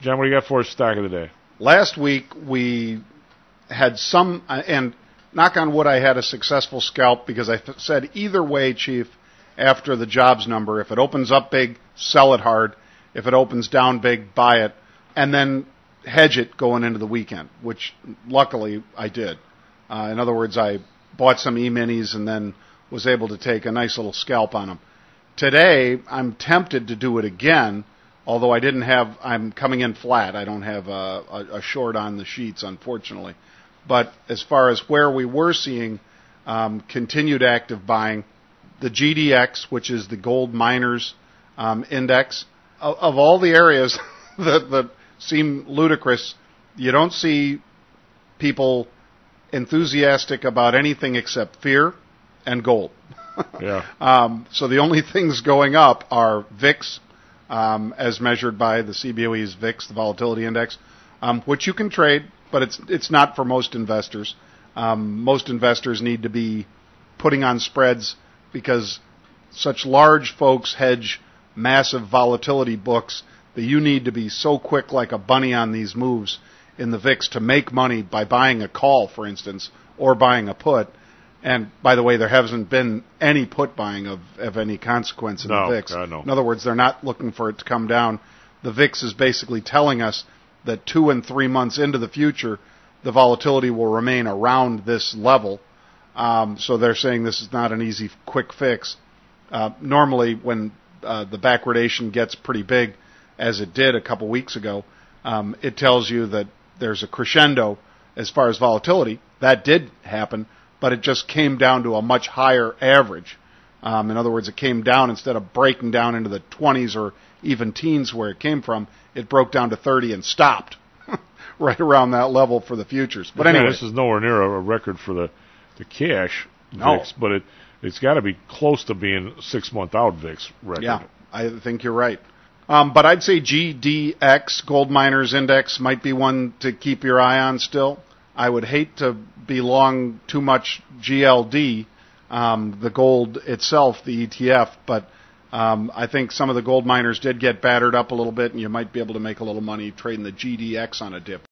John, what do you got for us stock of the day? Last week we had some, and knock on wood, I had a successful scalp because I said either way, Chief, after the jobs number, if it opens up big, sell it hard. If it opens down big, buy it, and then hedge it going into the weekend, which luckily I did. In other words, I bought some E-minis and then was able to take a nice little scalp on them. Today, I'm tempted to do it again, although I'm coming in flat. I don't have a short on the sheets, unfortunately. But as far as where we were seeing continued active buying, the GDX, which is the gold miners index, of all the areas that seem ludicrous, you don't see people enthusiastic about anything except fear and gold. Yeah. So the only things going up are VIX, as measured by the CBOE's VIX, the volatility index, which you can trade, but it's not for most investors. Most investors need to be putting on spreads because such large folks hedge massive volatility books that you need to be so quick like a bunny on these moves in the VIX to make money by buying a call, for instance, or buying a put. And by the way, there hasn't been any put buying of any consequence in the VIX. No. In other words, they're not looking for it to come down. The VIX is basically telling us that 2 and 3 months into the future, the volatility will remain around this level. So they're saying this is not an easy, quick fix. Normally, when the backwardation gets pretty big, as it did a couple weeks ago, it tells you that there's a crescendo as far as volatility. That did happen, but it just came down to a much higher average. In other words, it came down instead of breaking down into the 20s or even teens where it came from, it broke down to 30 and stopped right around that level for the futures. But anyway, this is nowhere near a record for the cash No. VIX, but it's got to be close to being 6 month out VIX record. Yeah, I think you're right. But I'd say GDX, Gold Miners Index, might be one to keep your eye on still. I would hate to be long too much GLD, the gold itself, the ETF, but I think some of the gold miners did get battered up a little bit, and you might be able to make a little money trading the GDX on a dip